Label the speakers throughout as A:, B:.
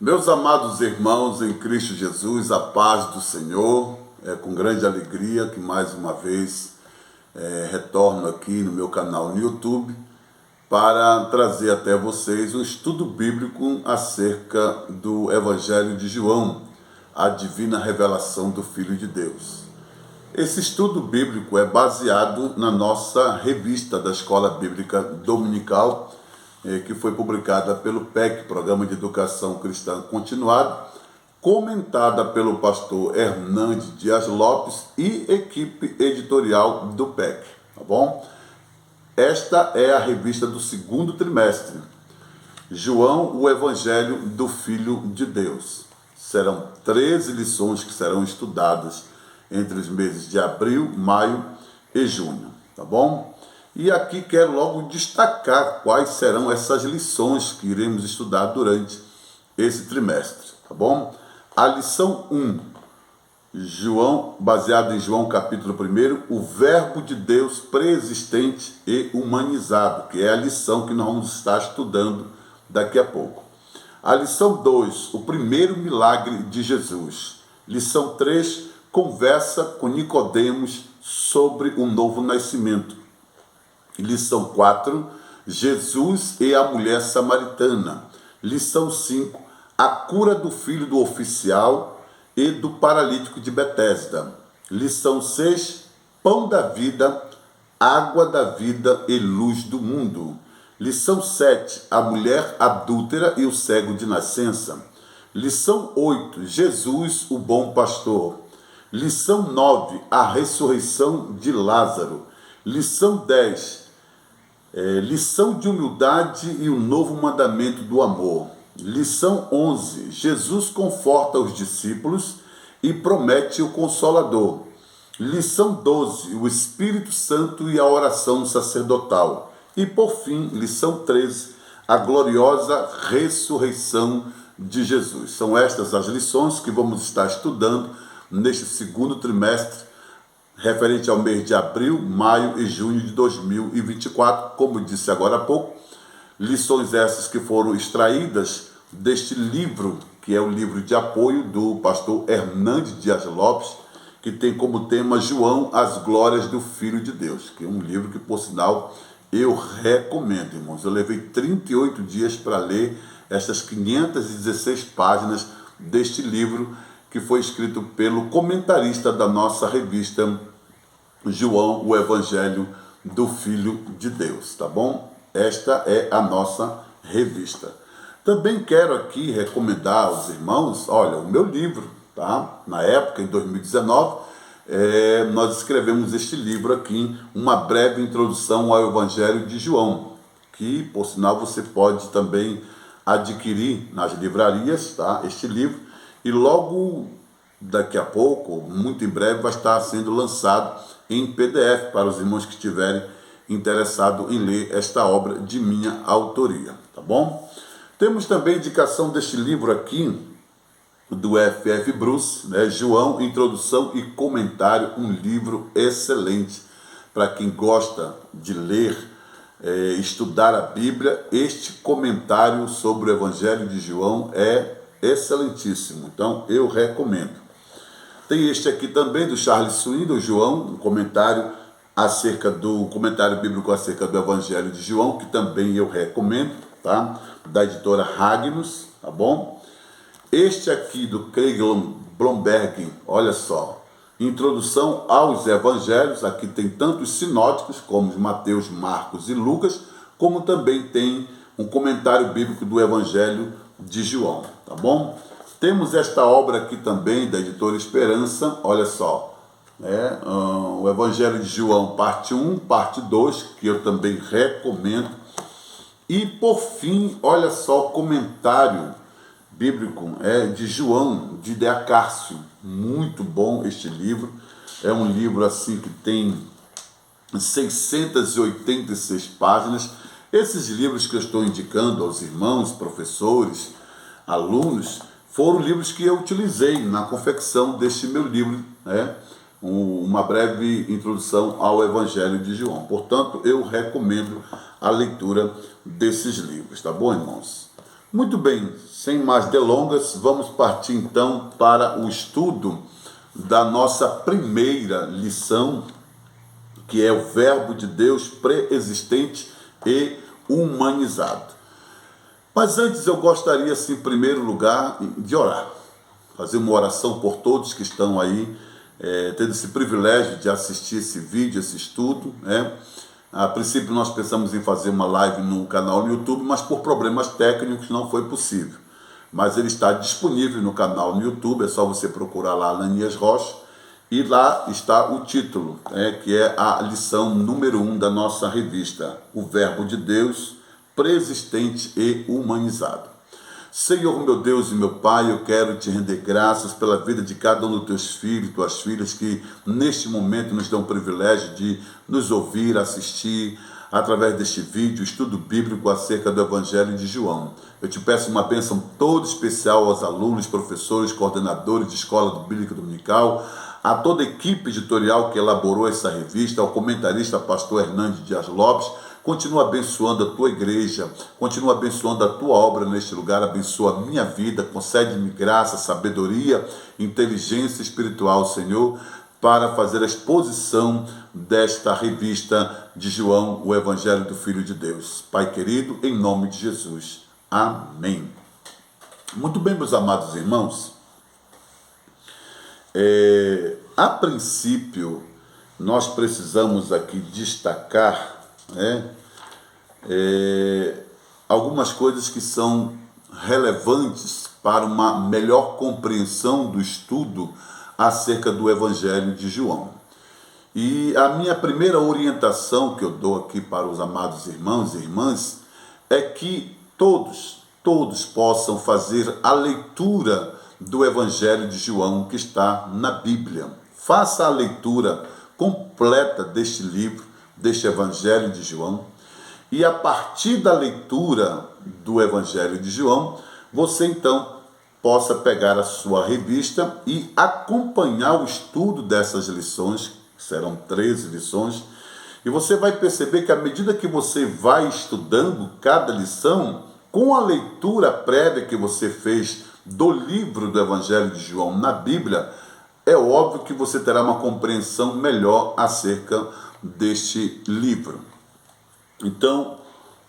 A: Meus amados irmãos em Cristo Jesus, a paz do Senhor, é com grande alegria que mais uma vez retorno aqui no meu canal no YouTube para trazer até vocês um estudo bíblico acerca do Evangelho de João, a divina revelação do Filho de Deus. Esse estudo bíblico é baseado na nossa revista da Escola Bíblica Dominical, que foi publicada pelo PEC, Programa de Educação Cristã Continuada, comentada pelo pastor Hernandes Dias Lopes e equipe editorial do PEC, tá bom? Esta é a revista do segundo trimestre, João, o Evangelho do Filho de Deus. Serão 13 lições que serão estudadas entre os meses de abril, maio e junho, tá bom? E aqui quero logo destacar quais serão essas lições que iremos estudar durante esse trimestre, tá bom? A lição 1, João, baseada em João capítulo 1, o Verbo de Deus preexistente e humanizado, que é a lição que nós vamos estar estudando daqui a pouco. A lição 2, o primeiro milagre de Jesus. Lição 3, conversa com Nicodemos sobre o novo nascimento. Lição 4, Jesus e a mulher samaritana. Lição 5, a cura do filho do oficial e do paralítico de Betesda. Lição 6, pão da vida, água da vida e luz do mundo. Lição 7, a mulher adúltera e o cego de nascença. Lição 8, Jesus, o bom pastor. Lição 9, a ressurreição de Lázaro. Lição 10, lição de humildade e o novo mandamento do amor. Lição 11, Jesus conforta os discípulos e promete o Consolador. Lição 12, o Espírito Santo e a oração sacerdotal. E por fim, lição 13, a gloriosa ressurreição de Jesus. São estas as lições que vamos estar estudando neste segundo trimestre, referente ao mês de abril, maio e junho de 2024, como disse agora há pouco, lições essas que foram extraídas deste livro, que é o livro de apoio do pastor Hernandes Dias Lopes, que tem como tema João, as glórias do Filho de Deus, que é um livro que, por sinal, eu recomendo, irmãos. Eu levei 38 dias para ler estas 516 páginas deste livro, que foi escrito pelo comentarista da nossa revista João, o Evangelho do Filho de Deus, tá bom? Esta é a nossa revista. Também quero aqui recomendar aos irmãos, olha, o meu livro, tá? Na época, em 2019, nós escrevemos este livro aqui, uma breve introdução ao Evangelho de João, que, por sinal, você pode também adquirir nas livrarias, tá? Este livro, e logo daqui a pouco, muito em breve, vai estar sendo lançado em PDF para os irmãos que estiverem interessados em ler esta obra de minha autoria, tá bom? Temos também indicação deste livro aqui, do F.F. Bruce, né? João, Introdução e Comentário, um livro excelente para quem gosta de ler, estudar a Bíblia. Este comentário sobre o Evangelho de João é excelentíssimo, então eu recomendo. Tem este aqui também do Charles Swindoll, João, um comentário bíblico acerca do Evangelho de João, que também eu recomendo, tá? Da editora Ragnus, tá bom? Este aqui do Craig Blomberg, olha só, Introdução aos Evangelhos, aqui tem tanto os sinóticos, como Mateus, Marcos e Lucas, como também tem um comentário bíblico do Evangelho de João, tá bom? Temos esta obra aqui também da editora Esperança, olha só, o Evangelho de João, parte 1, parte 2, que eu também recomendo. E por fim, olha só, o comentário bíblico de João, de Deacárcio, muito bom este livro, é um livro assim que tem 686 páginas. Esses livros que eu estou indicando aos irmãos, professores, alunos, foram livros que eu utilizei na confecção deste meu livro, uma breve introdução ao Evangelho de João. Portanto, eu recomendo a leitura desses livros, tá bom, irmãos? Muito bem, sem mais delongas, vamos partir então para o estudo da nossa primeira lição, que é o Verbo de Deus pré-existente e humanizado. Mas antes eu gostaria, assim, em primeiro lugar, de orar. Fazer uma oração por todos que estão aí, tendo esse privilégio de assistir esse vídeo, esse estudo, né? A princípio nós pensamos em fazer uma live no canal no YouTube, mas por problemas técnicos não foi possível. Mas ele está disponível no canal no YouTube, é só você procurar lá Ananias Rocha, e lá está o título, que é a lição número 1 da nossa revista, o Verbo de Deus, pré-existente e humanizado. Senhor, meu Deus e meu Pai, eu quero te render graças pela vida de cada um dos teus filhos, tuas filhas, que neste momento nos dão o privilégio de nos ouvir, assistir, através deste vídeo, estudo bíblico acerca do Evangelho de João. Eu te peço uma bênção toda especial aos alunos, professores, coordenadores de escola do Bíblica Dominical, a toda a equipe editorial que elaborou essa revista, ao comentarista pastor Hernandes Dias Lopes. Continua abençoando a tua igreja, continua abençoando a tua obra neste lugar, abençoa a minha vida, concede-me graça, sabedoria, inteligência espiritual, Senhor, para fazer a exposição desta revista de João, o Evangelho do Filho de Deus. Pai querido, em nome de Jesus. Amém. Muito bem, meus amados irmãos. A princípio, nós precisamos aqui destacar algumas coisas que são relevantes para uma melhor compreensão do estudo acerca do Evangelho de João. E a minha primeira orientação que eu dou aqui para os amados irmãos e irmãs é que todos possam fazer a leitura do Evangelho de João que está na Bíblia. Faça a leitura completa deste livro, deste Evangelho de João, e a partir da leitura do Evangelho de João, você então possa pegar a sua revista e acompanhar o estudo dessas lições, serão 13 lições, e você vai perceber que à medida que você vai estudando cada lição, com a leitura prévia que você fez do livro do Evangelho de João na Bíblia, é óbvio que você terá uma compreensão melhor acerca deste livro. Então,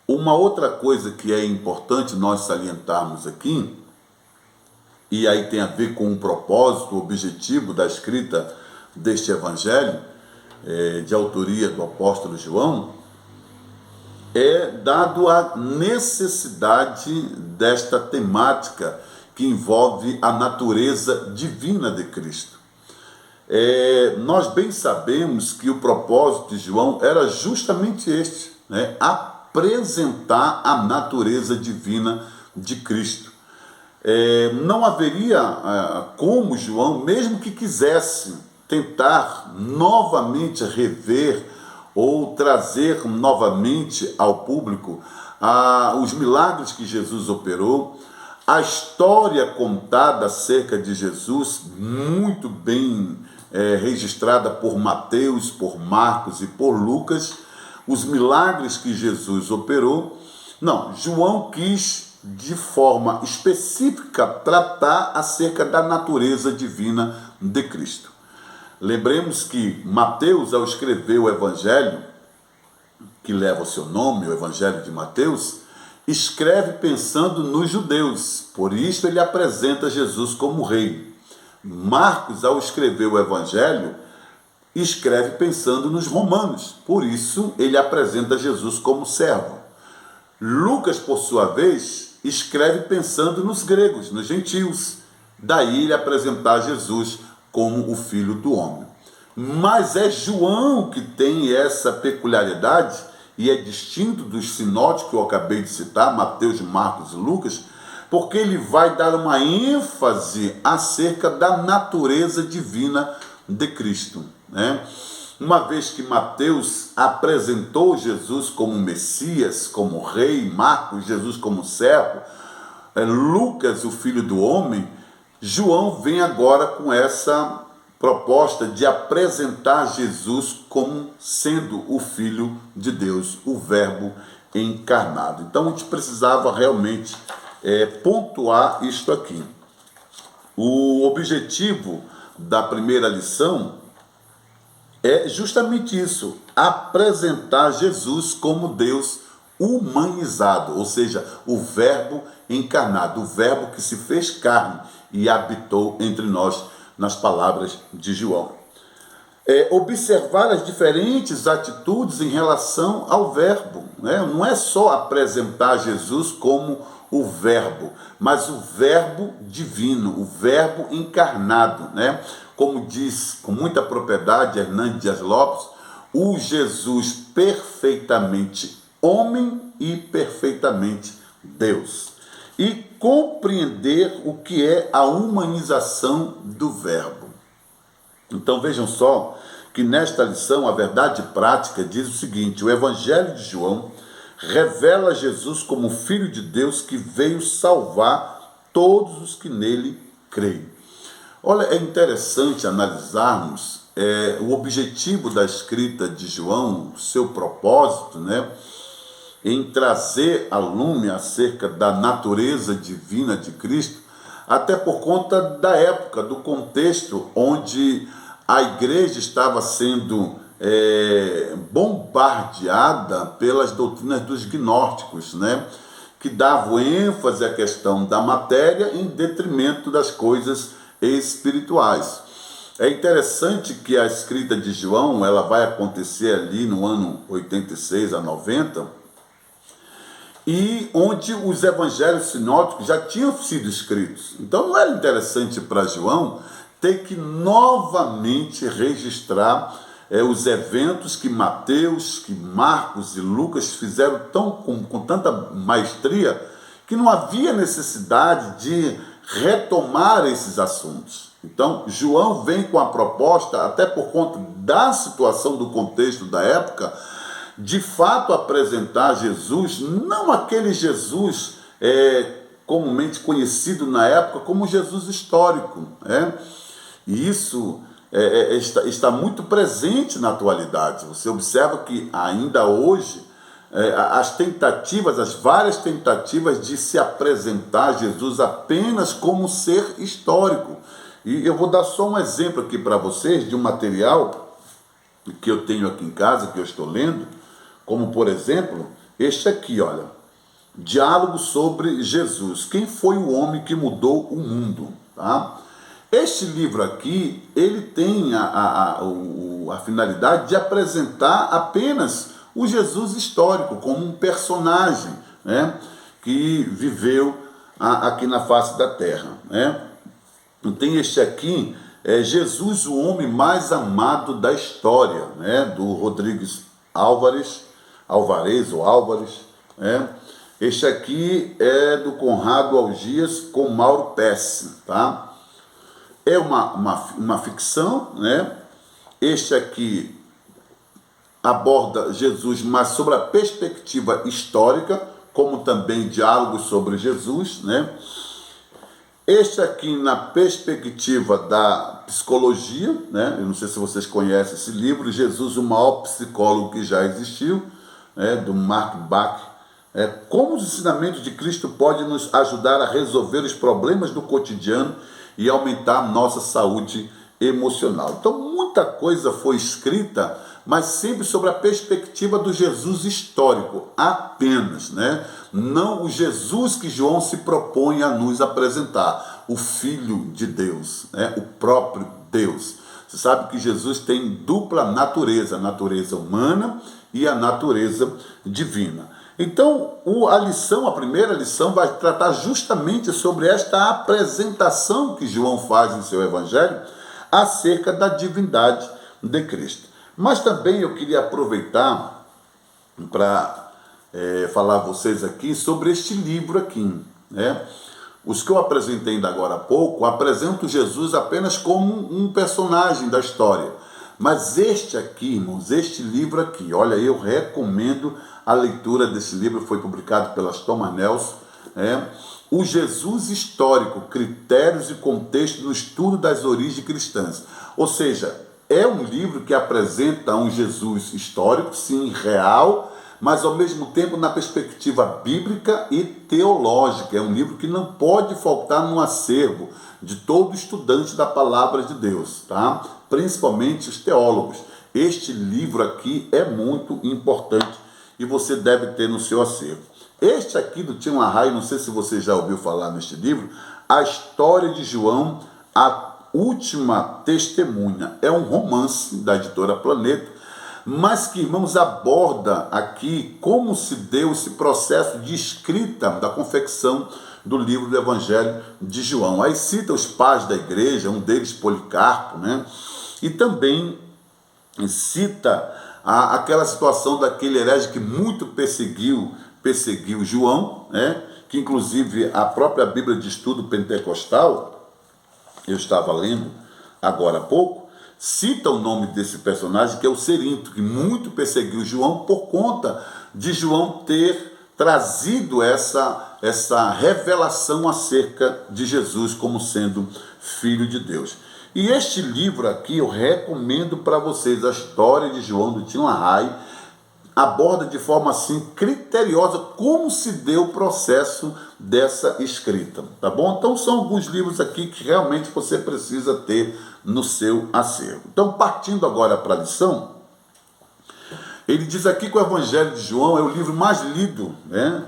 A: uma outra coisa que é importante nós salientarmos aqui, e aí tem a ver com o propósito, o objetivo da escrita deste Evangelho, de autoria do apóstolo João, dado a necessidade desta temática que envolve a natureza divina de Cristo. Nós bem sabemos que o propósito de João era justamente este, apresentar a natureza divina de Cristo. Não haveria como João, mesmo que quisesse tentar novamente rever ou trazer novamente ao público os milagres que Jesus operou, a história contada acerca de Jesus, muito bem registrada por Mateus, por Marcos e por Lucas, os milagres que Jesus operou. Não, João quis, de forma específica, tratar acerca da natureza divina de Cristo. Lembremos que Mateus, ao escrever o Evangelho, que leva o seu nome, o Evangelho de Mateus, escreve pensando nos judeus, por isso ele apresenta Jesus como rei. Marcos, ao escrever o Evangelho, escreve pensando nos romanos, por isso ele apresenta Jesus como servo. Lucas, por sua vez, escreve pensando nos gregos, nos gentios, daí ele apresentar Jesus como o Filho do Homem. Mas é João que tem essa peculiaridade e é distinto dos sinóticos que eu acabei de citar, Mateus, Marcos e Lucas, porque ele vai dar uma ênfase acerca da natureza divina de Cristo, Uma vez que Mateus apresentou Jesus como Messias, como rei, Marcos, Jesus como servo, Lucas, o Filho do Homem, João vem agora com essa proposta de apresentar Jesus como sendo o Filho de Deus, o Verbo encarnado. Então a gente precisava realmente pontuar isto aqui. O objetivo da primeira lição é justamente isso: apresentar Jesus como Deus humanizado, ou seja, o Verbo encarnado, o Verbo que se fez carne e habitou entre nós, nas palavras de João. Observar as diferentes atitudes em relação ao Verbo, né? Não é só apresentar Jesus como o Verbo, mas o Verbo divino, o Verbo encarnado, né? Como diz com muita propriedade Hernandes Dias Lopes, o Jesus perfeitamente homem e perfeitamente Deus. E compreender o que é a humanização do Verbo. Então vejam só que nesta lição a verdade prática diz o seguinte: o Evangelho de João revela Jesus como Filho de Deus que veio salvar todos os que nele creem. Olha, é interessante analisarmos o objetivo da escrita de João, o seu propósito, né, em trazer a lume acerca da natureza divina de Cristo, até por conta da época, do contexto onde a igreja estava sendo bombardeada pelas doutrinas dos gnósticos, né, que davam ênfase à questão da matéria em detrimento das coisas espirituais. É interessante que a escrita de João, ela vai acontecer ali no ano 86 a 90, e onde os evangelhos sinóticos já tinham sido escritos. Então não era interessante para João ter que novamente registrar os eventos que Mateus, que Marcos e Lucas fizeram com tanta maestria, que não havia necessidade de retomar esses assuntos. Então João vem com a proposta, até por conta da situação do contexto da época, de fato apresentar Jesus, não aquele Jesus comumente conhecido na época como Jesus histórico, e isso está muito presente na atualidade. Você observa que ainda hoje as várias tentativas de se apresentar Jesus apenas como ser histórico. E eu vou dar só um exemplo aqui para vocês de um material que eu tenho aqui em casa, que eu estou lendo, como por exemplo, este aqui, olha, Diálogo sobre Jesus, quem foi o homem que mudou o mundo, tá? Este livro aqui, ele tem a finalidade de apresentar apenas o Jesus histórico, como um personagem, né, que viveu aqui na face da terra, né? Tem este aqui, Jesus, o homem mais amado da história, né, do Rodrigues Álvares, né? Este aqui é do Conrado Algias com Mauro Pesce, tá? É uma ficção, né? Este aqui aborda Jesus, mas sobre a perspectiva histórica, como também diálogos sobre Jesus, né? Este aqui na perspectiva da psicologia, né? Eu não sei se vocês conhecem esse livro, Jesus, o maior psicólogo que já existiu, né? Do Mark Bach. Como os ensinamentos de Cristo podem nos ajudar a resolver os problemas do cotidiano e aumentar a nossa saúde emocional. Então, muita coisa foi escrita, mas sempre sobre a perspectiva do Jesus histórico, apenas, né? Não o Jesus que João se propõe a nos apresentar, o Filho de Deus, né? O próprio Deus. Você sabe que Jesus tem dupla natureza, a natureza humana e a natureza divina. Então, a primeira lição vai tratar justamente sobre esta apresentação que João faz em seu evangelho acerca da divindade de Cristo. Mas também eu queria aproveitar para falar a vocês aqui sobre este livro aqui, né? Os que eu apresentei ainda agora há pouco, apresento Jesus apenas como um personagem da história. Mas este aqui, irmãos, este livro aqui, olha, eu recomendo a leitura desse livro, foi publicado pela Thomas Nelson, O Jesus Histórico, Critérios e Contexto no Estudo das Origens Cristãs. Ou seja, é um livro que apresenta um Jesus histórico, sim, real, mas ao mesmo tempo na perspectiva bíblica e teológica. É um livro que não pode faltar no acervo de todo estudante da palavra de Deus, tá? Principalmente os teólogos. Este livro aqui é muito importante e você deve ter no seu acervo. Este aqui do Tim LaHaye, não sei se você já ouviu falar neste livro, A História de João, a Última Testemunha. É um romance da editora Planeta, mas que, irmãos, aborda aqui como se deu esse processo de escrita da confecção do livro do Evangelho de João. Aí cita os pais da igreja, um deles Policarpo, né? E também cita aquela situação daquele herege que muito perseguiu João, né? Que inclusive a própria Bíblia de Estudo Pentecostal, eu estava lendo agora há pouco, cita o nome desse personagem, que é o Cerinto, que muito perseguiu João por conta de João ter trazido essa revelação acerca de Jesus como sendo Filho de Deus. E este livro aqui eu recomendo para vocês, A História de João, do Tim LaHaye, aborda de forma assim criteriosa como se deu o processo dessa escrita, tá bom? Então são alguns livros aqui que realmente você precisa ter no seu acervo. Então, partindo agora para a lição, ele diz aqui que o Evangelho de João é o livro mais lido, né,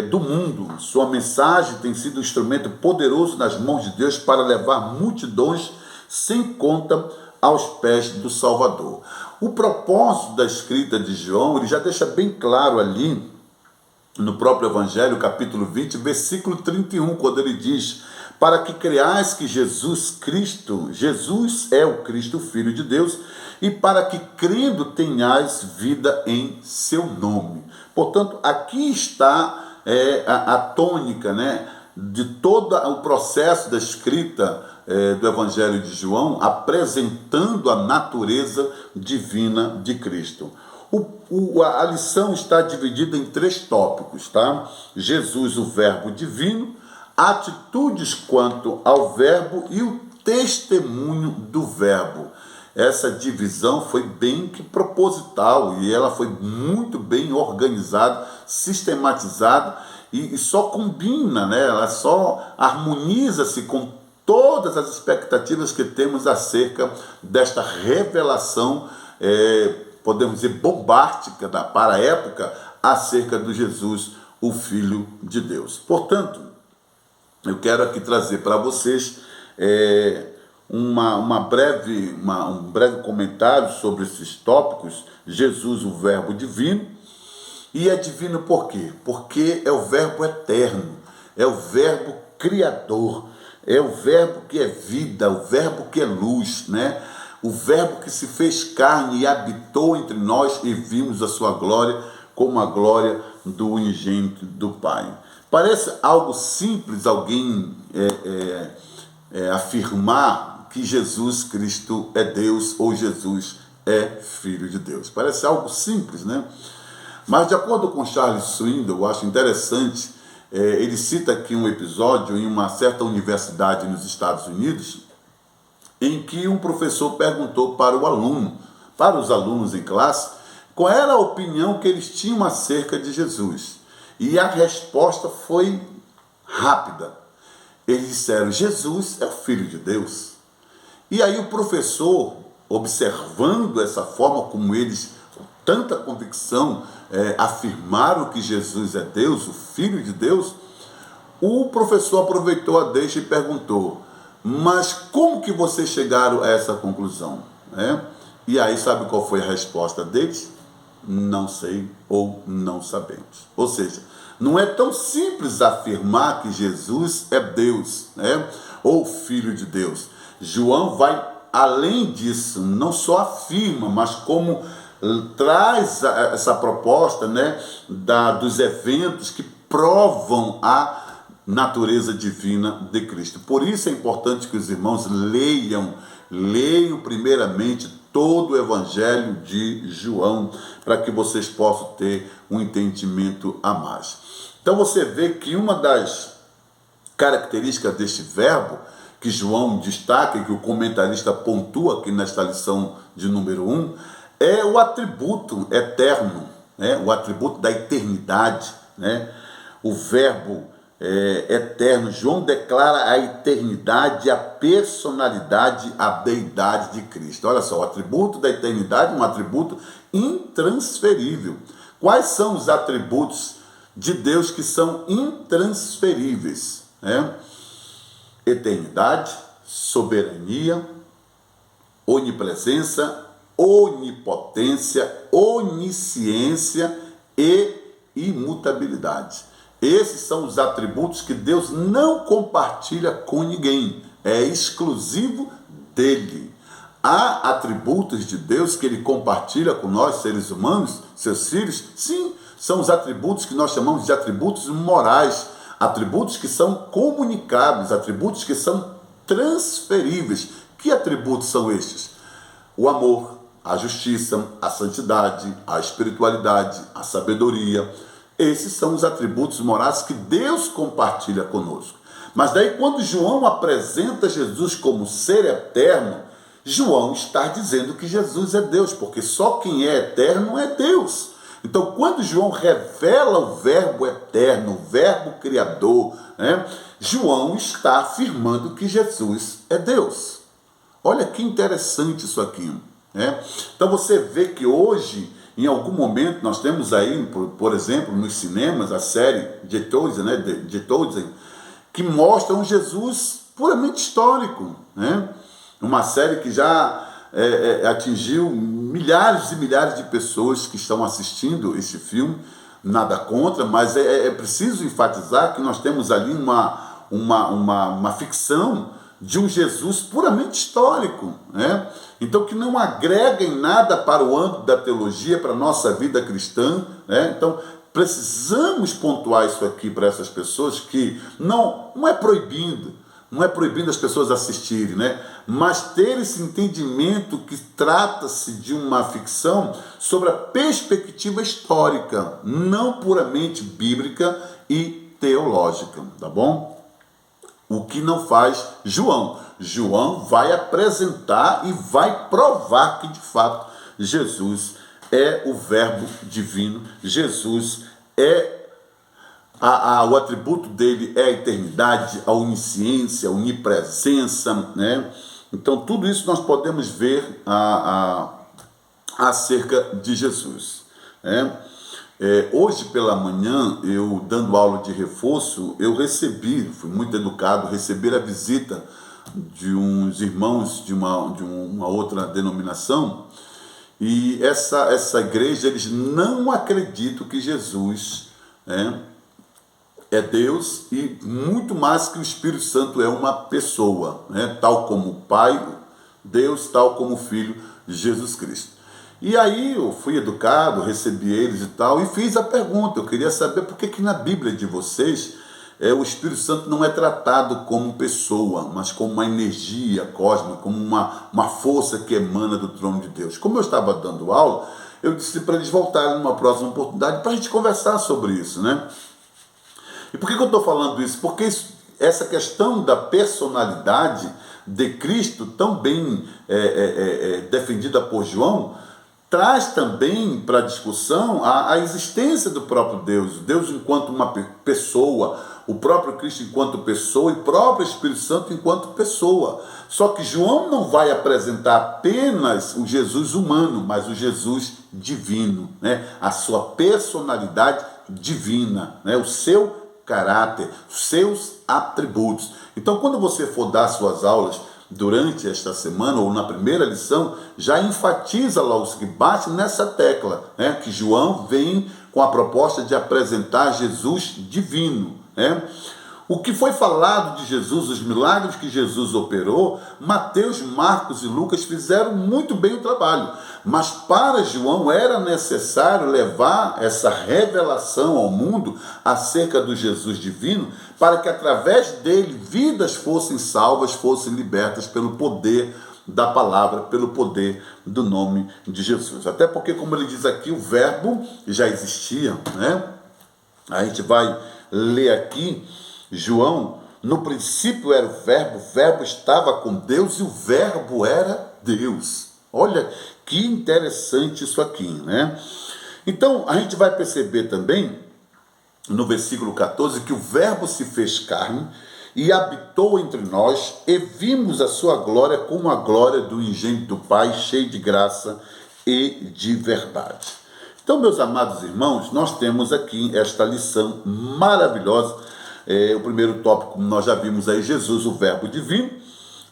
A: do mundo. Sua mensagem tem sido um instrumento poderoso nas mãos de Deus para levar multidões sem conta aos pés do Salvador. O propósito da escrita de João, ele já deixa bem claro ali, no próprio Evangelho, capítulo 20, versículo 31, quando ele diz: para que creais que Jesus é o Cristo, Filho de Deus, e para que crendo tenhais vida em seu nome. Portanto, aqui está a tônica, né, de todo o processo da escrita do Evangelho de João, apresentando a natureza divina de Cristo. A lição está dividida em 3 tópicos, tá? Jesus, o verbo divino, atitudes quanto ao verbo e o testemunho do verbo. Essa divisão foi bem que proposital e ela foi muito bem organizada, sistematizada e só combina, né? Ela só harmoniza-se com todas as expectativas que temos acerca desta revelação, podemos dizer, bombástica para a época, acerca do Jesus, o Filho de Deus. Portanto, eu quero aqui trazer para vocês um breve comentário sobre esses tópicos. Jesus, o verbo divino. E é divino por quê? Porque é o verbo eterno, é o verbo criador, é o verbo que é vida, o verbo que é luz, né? O verbo que se fez carne e habitou entre nós e vimos a sua glória como a glória do unigênito do Pai. Parece algo simples alguém afirmar que Jesus Cristo é Deus ou Jesus é Filho de Deus. Parece algo simples, né? Mas de acordo com Charles Swindoll, eu acho interessante, ele cita aqui um episódio em uma certa universidade nos Estados Unidos, em que um professor perguntou para os alunos em classe, qual era a opinião que eles tinham acerca de Jesus. E a resposta foi rápida. Eles disseram: Jesus é o Filho de Deus. E aí o professor, observando essa forma como eles, com tanta convicção, afirmaram que Jesus é Deus, o Filho de Deus, o professor aproveitou a deixa e perguntou: mas como que vocês chegaram a essa conclusão? E aí sabe qual foi a resposta deles? Não sei ou não sabemos. Ou seja, não é tão simples afirmar que Jesus é Deus, né? Ou Filho de Deus. João vai além disso, não só afirma, mas como traz essa proposta, né, dos eventos que provam a natureza divina de Cristo. Por isso é importante que os irmãos leiam primeiramente todo o Evangelho de João, para que vocês possam ter um entendimento a mais. Então você vê que uma das características deste verbo, que João destaca e que o comentarista pontua aqui nesta lição de número 1, é o atributo eterno, né? O atributo da eternidade, né? O verbo eterno. João declara a eternidade, a personalidade, a deidade de Cristo. Olha só, o atributo da eternidade é um atributo intransferível. Quais são os atributos de Deus que são intransferíveis, né? Eternidade, soberania, onipresença, onipotência, onisciência e imutabilidade. Esses são os atributos que Deus não compartilha com ninguém, é exclusivo dele. Há atributos de Deus que ele compartilha com nós, seres humanos, seus filhos? Sim, são os atributos que nós chamamos de atributos morais, atributos que são comunicáveis, atributos que são transferíveis. Que atributos são estes? O amor, a justiça, a santidade, a espiritualidade, a sabedoria. Esses são os atributos morais que Deus compartilha conosco. Mas daí quando João apresenta Jesus como ser eterno, João está dizendo que Jesus é Deus, porque só quem é eterno é Deus. Então quando João revela o verbo eterno, o verbo criador, né, João está afirmando que Jesus é Deus. Olha que interessante isso aqui, né? Então você vê que hoje, em algum momento, nós temos aí, por exemplo, nos cinemas, a série de Chosen, né, de Chosen, que mostra um Jesus puramente histórico, né? Uma série que já atingiu milhares e milhares de pessoas que estão assistindo esse filme, nada contra, mas é preciso enfatizar que nós temos ali uma ficção de um Jesus puramente histórico, né? Então que não agrega em nada para o âmbito da teologia, para a nossa vida cristã, né? Então precisamos pontuar isso aqui para essas pessoas, que não é proibindo as pessoas assistirem, né? Mas ter esse entendimento que trata-se de uma ficção sobre a perspectiva histórica, não puramente bíblica e teológica, tá bom? O que não faz João. João vai apresentar e vai provar que de fato Jesus é o verbo divino, Jesus é o atributo dele é a eternidade, a onisciência, a onipresença, né? Então tudo isso nós podemos ver acerca de Jesus, né? Hoje pela manhã, eu dando aula de reforço, eu fui muito educado, recebi a visita de uns irmãos de uma outra denominação, e essa igreja, eles não acreditam que Jesus é Deus, e muito mais que o Espírito Santo é uma pessoa, né? Tal como o Pai, Deus, tal como o Filho, Jesus Cristo. E aí eu fui educado, recebi eles e tal, e fiz a pergunta. Eu queria saber por que na Bíblia de vocês o Espírito Santo não é tratado como pessoa, mas como uma energia cósmica, como uma força que emana do trono de Deus. Como eu estava dando aula, eu disse para eles voltarem numa próxima oportunidade para a gente conversar sobre isso, né? E por que eu estou falando isso? Porque essa questão da personalidade de Cristo, tão bem defendida por João, traz também para a discussão a existência do próprio Deus, Deus enquanto uma pessoa, o próprio Cristo enquanto pessoa e o próprio Espírito Santo enquanto pessoa. Só que João não vai apresentar apenas o Jesus humano, mas o Jesus divino, né? A sua personalidade divina, né? O seu caráter, os seus atributos. Então, quando você for dar suas aulas durante esta semana, ou na primeira lição, já enfatiza logo que bate nessa tecla, né? Que João vem com a proposta de apresentar Jesus divino, né? O que foi falado de Jesus, os milagres que Jesus operou, Mateus, Marcos e Lucas fizeram muito bem o trabalho. Mas para João era necessário levar essa revelação ao mundo acerca do Jesus divino, para que através dele vidas fossem salvas, fossem libertas pelo poder da palavra, pelo poder do nome de Jesus. Até porque, como ele diz aqui, o verbo já existia, né? A gente vai ler aqui, João, no princípio era o verbo estava com Deus e o verbo era Deus. Olha que interessante isso aqui, né? Então, a gente vai perceber também, no versículo 14, que o Verbo se fez carne e habitou entre nós, e vimos a sua glória como a glória do unigênito do Pai, cheio de graça e de verdade. Então, meus amados irmãos, nós temos aqui esta lição maravilhosa. O primeiro tópico, nós já vimos aí, Jesus, o Verbo divino.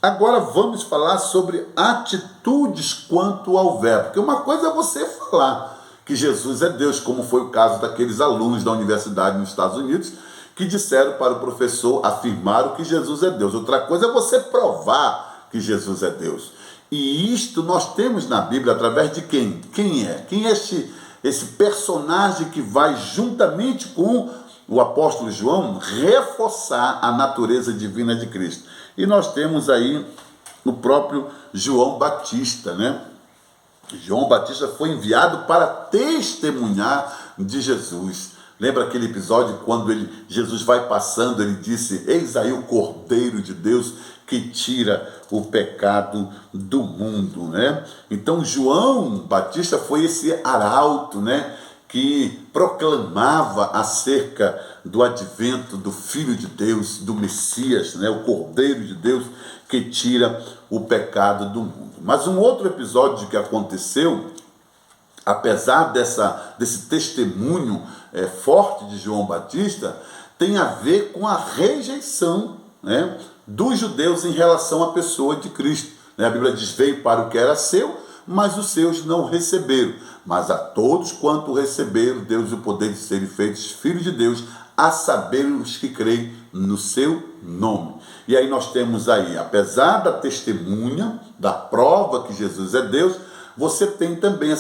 A: Agora vamos falar sobre atitudes quanto ao Verbo, porque uma coisa é você falar que Jesus é Deus, como foi o caso daqueles alunos da universidade nos Estados Unidos, que disseram para o professor, afirmaram que Jesus é Deus. Outra coisa é você provar que Jesus é Deus. E isto nós temos na Bíblia através de quem? Quem é? Quem é esse personagem que vai juntamente com o apóstolo João reforçar a natureza divina de Cristo? E nós temos aí o próprio João Batista, né? João Batista foi enviado para testemunhar de Jesus. Lembra aquele episódio quando Jesus vai passando, ele disse: eis aí o Cordeiro de Deus que tira o pecado do mundo, né? Então João Batista foi esse arauto, né, que proclamava acerca do advento do Filho de Deus, do Messias, né, o Cordeiro de Deus que tira o pecado do mundo. Mas um outro episódio que aconteceu, apesar desse testemunho forte de João Batista, tem a ver com a rejeição, né, dos judeus em relação à pessoa de Cristo. A Bíblia diz: veio para o que era seu, mas os seus não receberam. Mas a todos quanto receberam, deu-lhes o poder de serem feitos filhos de Deus, a saber os que creem no seu nome. E aí nós temos aí, apesar da testemunha, da prova que Jesus é Deus, você tem também essa